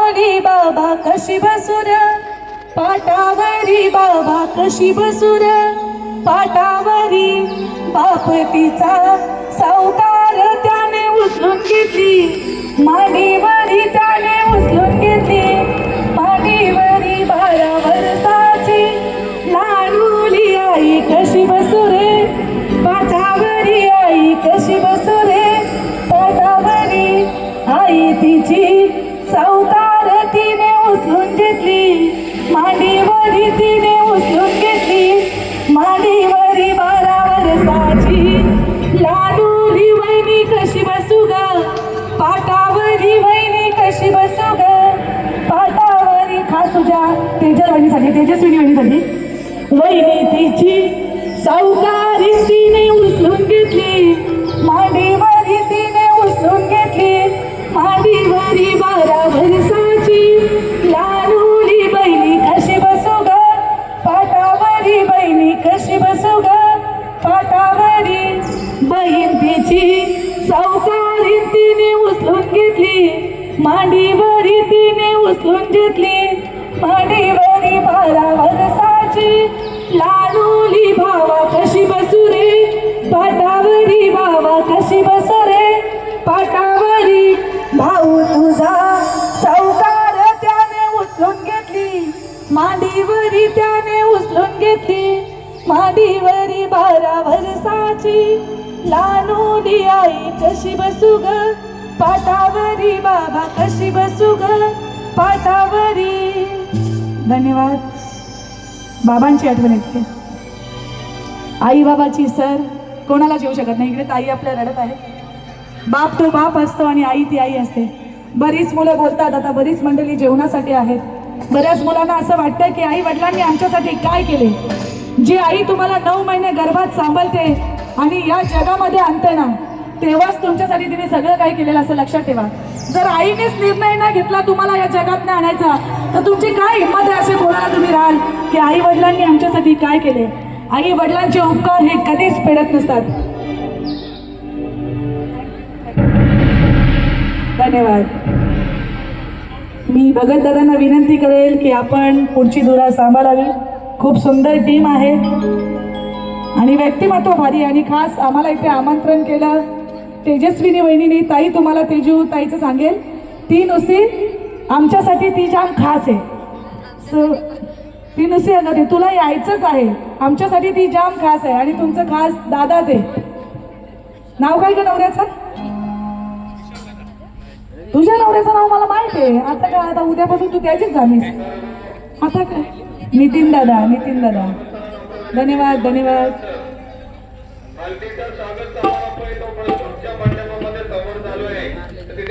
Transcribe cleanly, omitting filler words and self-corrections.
लाडोली बाबा कशी बसूर पाटावरी बाबा कशी बसूर पाटावरी बाप तिचा सावकार त्याने उचलून घेतली मांडीवरी त्याने उचलून घेतली मांडीवरी 12 वर्षाची लाडोली आई कशी बसूरे पाटावरी आई कशी बसूरे पाटावरी आई तिची सावकार तिने उचलून घेतली मांडीवरी तिने उचलून घेतली मांडीवरी 12 वर्षाची लाडोली वहिनी कशी बसू ग पाटावरी वहिनी कशी बसू ग पाटावरी खास तुझ्या तेजस वहिनीसाठी तेजस्विनी वहिनीसाठी वहिनी तिची सावकारी तिने उचलून घेतली मांडीवरी तिने उचलून घेतली मांडीवरी 12 वर्षाची लाडोली बहिणी कशी बसू ग पाटावरी बहिणी कशी बसू ग पाटावरी बहीण तिची सावकारी तिने उचलून घेतली मांडीवरी तिने उचलून घेतली मांडीवरी 12 वर्षाची लाडोली भावा कशी बसू रे पाटावरी भावा कशी बसू रे पाटावरी भाऊ तुझा सावकार त्याने उचलून घेतली मांडीवरी त्याने उचलून घेतली मांडीवरी 12 वर्षाची लाडोली आई कशी बसू ग पाटावरी बाबा कशी बसू ग पाटावरी. धन्यवाद. बाबांची आठवण येते. आई बाबाची सर कोणालाच येऊ शकत नाही. इकडे ताई आपल्या रडत आहे. बाप तो बाप असतो आणि आई ती आई असते. बरीच मुलं बोलतात आता बरीच मंडळी जेवणासाठी आहेत. बऱ्याच मुलांना असं वाटतं की आई वडिलांनी आमच्यासाठी काय केले. जी आई तुम्हाला 9 महिने गर्भात सांभाळते आणि या जगामध्ये आणते ना तेव्हाच तुमच्यासाठी तिने सगळं काही केलेलं असं लक्षात ठेवा. जर आईनेच निर्णय न घेतला तुम्हाला या जगात नाही आणायचा तर तुमची काय हिंमत आहे असे बोलायला तुम्ही राहाल की आई वडिलांनी आमच्यासाठी काय केले. आई वडिलांचे उपकार हे कधीच फेडत नसतात. धन्यवाद. मी भगत दादांना विनंती करेल की आपण पुढची धुरा सांभाळावी. खूप सुंदर टीम आहे आणि व्यक्तिमत्व भारी. आणि खास आम्हाला इथे आमंत्रण केलं तेजस्विनी वहिनीने. ताई तुम्हाला तेजू ताईचं सांगेल ती नुसती आमच्यासाठी ती जाम खास आहे. ती नुसती अगदी तुला यायचंच आहे आमच्यासाठी ती जाम खास आहे. आणि तुमचं खास दादा ते नाव काय ग नवऱ्याचं. तुझ्या नवऱ्याचं नाव मला माहिती आहे. आता काय आता उद्यापासून तू त्याचीच झालीस. आता काय नितीन दादा. नितीन दादा धन्यवाद. धन्यवाद.